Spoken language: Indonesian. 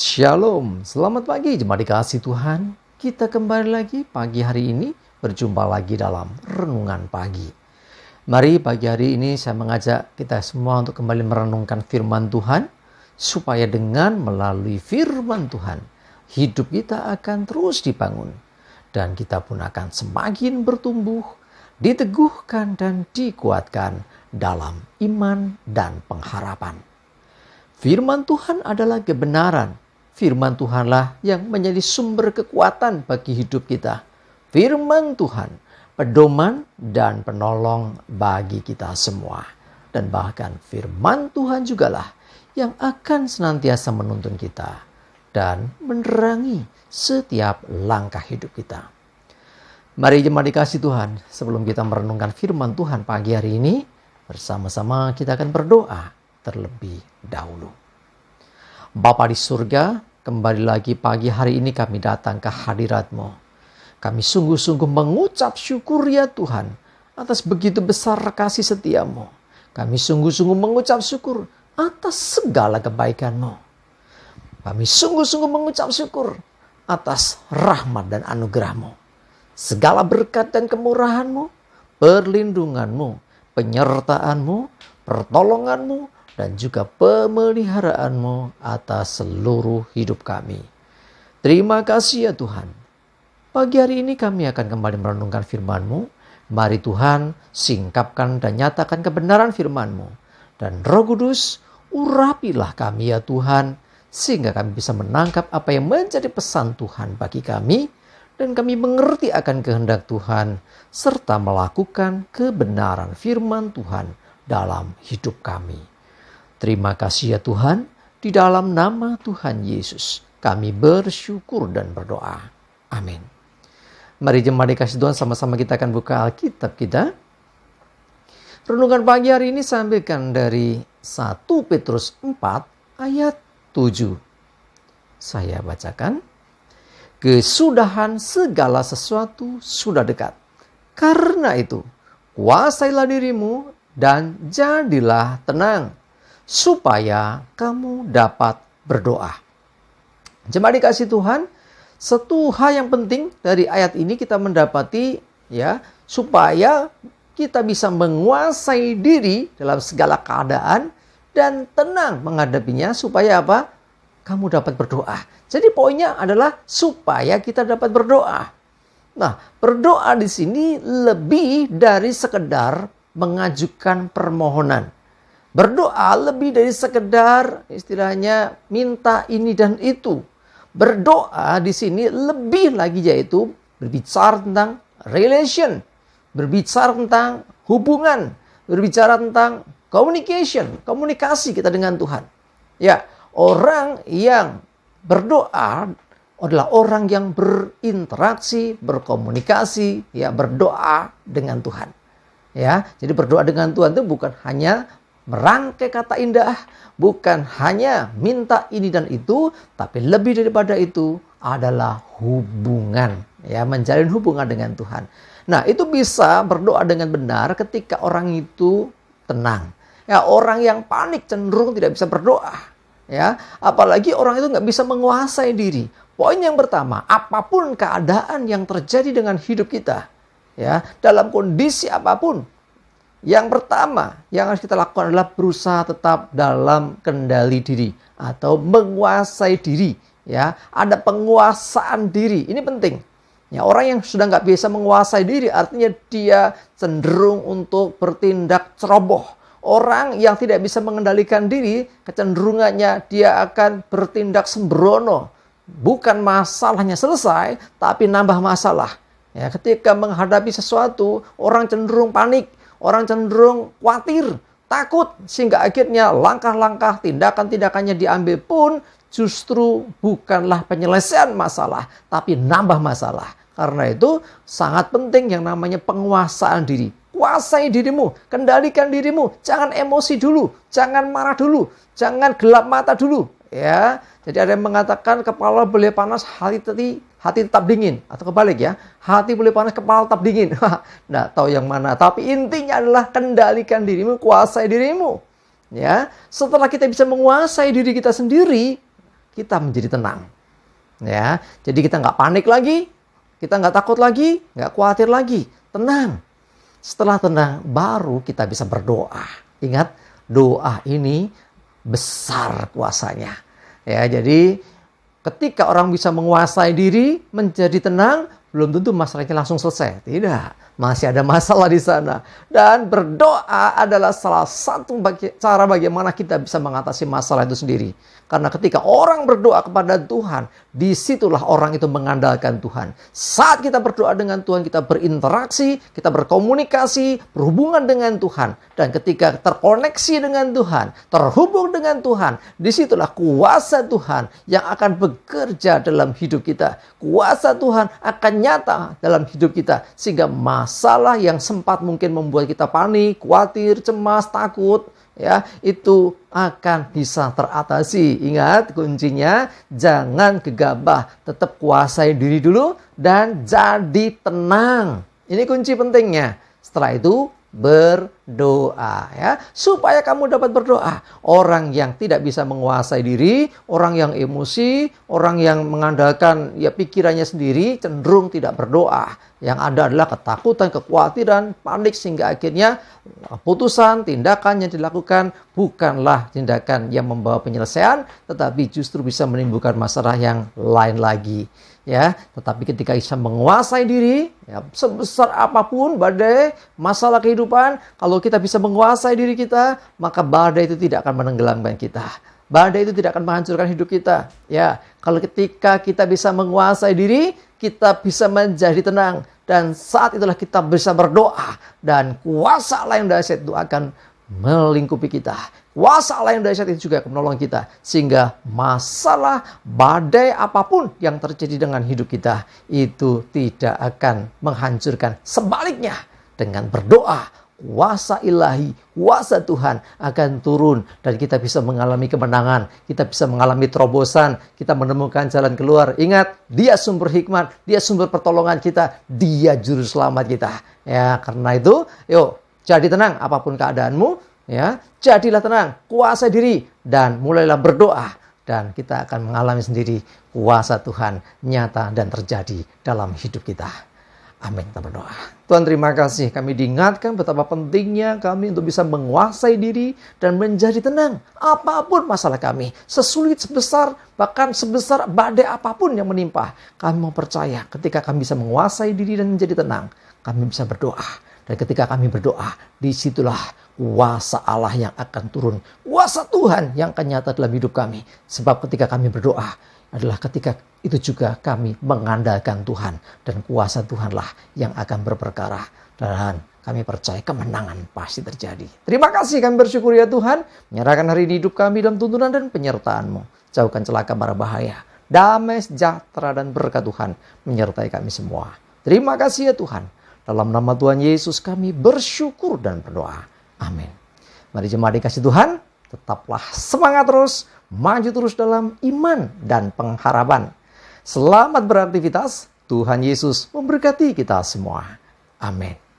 Shalom, selamat pagi jemaat dikasih Tuhan. Kita kembali lagi pagi hari ini berjumpa lagi dalam Renungan Pagi. Mari pagi hari ini saya mengajak kita semua untuk kembali merenungkan firman Tuhan, supaya dengan melalui firman Tuhan, hidup kita akan terus dibangun. Dan kita pun akan semakin bertumbuh, diteguhkan dan dikuatkan dalam iman dan pengharapan. Firman Tuhan adalah kebenaran. Firman Tuhanlah yang menjadi sumber kekuatan bagi hidup kita. Firman Tuhan, pedoman dan penolong bagi kita semua. Dan bahkan firman Tuhan jugalah yang akan senantiasa menuntun kita dan menerangi setiap langkah hidup kita. Mari jemaat dikasih Tuhan, sebelum kita merenungkan firman Tuhan pagi hari ini, bersama-sama kita akan berdoa terlebih dahulu. Bapa di surga, kembali lagi pagi hari ini kami datang ke hadirat-Mu. Kami sungguh-sungguh mengucap syukur ya Tuhan atas begitu besar kasih setia-Mu. Kami sungguh-sungguh mengucap syukur atas segala kebaikan-Mu. Kami sungguh-sungguh mengucap syukur atas rahmat dan anugerah-Mu. Segala berkat dan kemurahan-Mu, perlindungan-Mu, penyertaan-Mu, pertolongan-Mu, dan juga pemeliharaanmu atas seluruh hidup kami. Terima kasih ya Tuhan. Pagi hari ini kami akan kembali merenungkan firman-Mu. Mari Tuhan, singkapkan dan nyatakan kebenaran firman-Mu. Dan Roh Kudus, urapilah kami ya Tuhan, sehingga kami bisa menangkap apa yang menjadi pesan Tuhan bagi kami, dan kami mengerti akan kehendak Tuhan, serta melakukan kebenaran firman Tuhan dalam hidup kami. Terima kasih ya Tuhan, di dalam nama Tuhan Yesus kami bersyukur dan berdoa. Amin. Mari jemaat dikasih Tuhan, sama-sama kita akan buka Alkitab kita. Renungan pagi hari ini saya ambilkan dari 1 Petrus 4 ayat 7. Saya bacakan. Kesudahan segala sesuatu sudah dekat. Karena itu, kuasailah dirimu dan jadilah tenang, supaya kamu dapat berdoa. Jemaat dikasih Tuhan, satu hal yang penting dari ayat ini kita mendapati ya, supaya kita bisa menguasai diri dalam segala keadaan dan tenang menghadapinya, supaya apa? Kamu dapat berdoa. Jadi poinnya adalah supaya kita dapat berdoa. Nah, berdoa di sini lebih dari sekedar mengajukan permohonan. Berdoa lebih dari sekedar istilahnya minta ini dan itu. Berdoa di sini lebih lagi, yaitu berbicara tentang relation, berbicara tentang hubungan, berbicara tentang komunikasi kita dengan Tuhan. Ya, orang yang berdoa adalah orang yang berinteraksi, berkomunikasi, ya, berdoa dengan Tuhan. Ya, jadi berdoa dengan Tuhan itu bukan hanya merangkai kata indah, bukan hanya minta ini dan itu, tapi lebih daripada itu adalah hubungan, ya, menjalin hubungan dengan Tuhan. Nah, itu bisa berdoa dengan benar ketika orang itu tenang. Ya, orang yang panik cenderung tidak bisa berdoa, ya, apalagi orang itu nggak bisa menguasai diri. Poin yang pertama, apapun keadaan yang terjadi dengan hidup kita, ya, dalam kondisi apapun, yang pertama yang harus kita lakukan adalah berusaha tetap dalam kendali diri atau menguasai diri. Ya, ada penguasaan diri. Ini penting. Ya, orang yang sudah nggak bisa menguasai diri artinya dia cenderung untuk bertindak ceroboh. Orang yang tidak bisa mengendalikan diri, kecenderungannya dia akan bertindak sembrono. Bukan masalahnya selesai, tapi nambah masalah. Ya, ketika menghadapi sesuatu, orang cenderung panik. Orang cenderung khawatir, takut, sehingga akhirnya langkah-langkah, tindakan-tindakannya diambil pun justru bukanlah penyelesaian masalah, tapi nambah masalah. Karena itu sangat penting yang namanya penguasaan diri. Kuasai dirimu, kendalikan dirimu, jangan emosi dulu, jangan marah dulu, jangan gelap mata dulu. Ya, jadi ada yang mengatakan kepala boleh panas, hati tetap dingin, atau kebalik ya, hati boleh panas, kepala tetap dingin. Nggak tahu yang mana, tapi intinya adalah kendalikan dirimu, kuasai dirimu. Ya, setelah kita bisa menguasai diri kita sendiri, kita menjadi tenang. Ya, jadi kita nggak panik lagi, kita nggak takut lagi, nggak khawatir lagi, tenang. Setelah tenang, baru kita bisa berdoa. Ingat, doa ini besar kuasanya. Ya, jadi ketika orang bisa menguasai diri, menjadi tenang, belum tentu masalahnya langsung selesai. Tidak, masih ada masalah di sana. Dan berdoa adalah salah satu cara bagaimana kita bisa mengatasi masalah itu sendiri. Karena ketika orang berdoa kepada Tuhan, disitulah orang itu mengandalkan Tuhan. Saat kita berdoa dengan Tuhan, kita berinteraksi, kita berkomunikasi, berhubungan dengan Tuhan. Dan ketika terkoneksi dengan Tuhan, terhubung dengan Tuhan, disitulah kuasa Tuhan yang akan bekerja dalam hidup kita. Kuasa Tuhan akan nyata dalam hidup kita. Sehingga masalah yang sempat mungkin membuat kita panik, khawatir, cemas, takut, ya, itu akan bisa teratasi. Ingat, kuncinya jangan gegabah, tetap kuasai diri dulu dan jadi tenang. Ini kunci pentingnya. Setelah itu berdoa, ya, supaya kamu dapat berdoa. Orang yang tidak bisa menguasai diri, orang yang emosi, orang yang mengandalkan ya pikirannya sendiri, cenderung tidak berdoa. Yang ada adalah ketakutan, kekhawatiran, panik, sehingga akhirnya keputusan, tindakan yang dilakukan bukanlah tindakan yang membawa penyelesaian, tetapi justru bisa menimbulkan masalah yang lain lagi. Ya, tetapi ketika bisa menguasai diri, ya, sebesar apapun badai, masalah kehidupan, kalau kita bisa menguasai diri kita, maka badai itu tidak akan menenggelamkan kita. Badai itu tidak akan menghancurkan hidup kita. Ya, kalau ketika kita bisa menguasai diri, kita bisa menjadi tenang. Dan saat itulah kita bisa berdoa. Dan kuasa Allah yang dahsyat itu akan melingkupi kita. Kuasa Allah yang dahsyat itu juga akan menolong kita. Sehingga masalah badai apapun yang terjadi dengan hidup kita, itu tidak akan menghancurkan. Sebaliknya, dengan berdoa, kuasa ilahi, kuasa Tuhan akan turun dan kita bisa mengalami kemenangan, kita bisa mengalami terobosan, kita menemukan jalan keluar. Ingat, Dia sumber hikmat, Dia sumber pertolongan kita, Dia juru selamat kita. Ya, karena itu, yuk jadi tenang apapun keadaanmu, ya, jadilah tenang, kuasai diri dan mulailah berdoa dan kita akan mengalami sendiri kuasa Tuhan nyata dan terjadi dalam hidup kita. Amin, kita berdoa. Tuhan, terima kasih kami diingatkan betapa pentingnya kami untuk bisa menguasai diri dan menjadi tenang. Apapun masalah kami, sesulit, sebesar, bahkan sebesar badai apapun yang menimpa, kami mau percaya ketika kami bisa menguasai diri dan menjadi tenang, kami bisa berdoa. Dan ketika kami berdoa, disitulah kuasa Allah yang akan turun. Kuasa Tuhan yang akan nyata dalam hidup kami. Sebab ketika kami berdoa, adalah ketika itu juga kami mengandalkan Tuhan. Dan kuasa Tuhanlah yang akan berperkara. Dan kami percaya kemenangan pasti terjadi. Terima kasih, kami bersyukur ya Tuhan. Menyerahkan hari ini hidup kami dalam tuntunan dan penyertaan-Mu. Jauhkan celaka mara bahaya. Damai, sejahtera, dan berkat Tuhan menyertai kami semua. Terima kasih ya Tuhan. Dalam nama Tuhan Yesus kami bersyukur dan berdoa. Amin. Mari jemaat dikasih Tuhan, tetaplah semangat terus, maju terus dalam iman dan pengharapan. Selamat beraktivitas, Tuhan Yesus memberkati kita semua. Amin.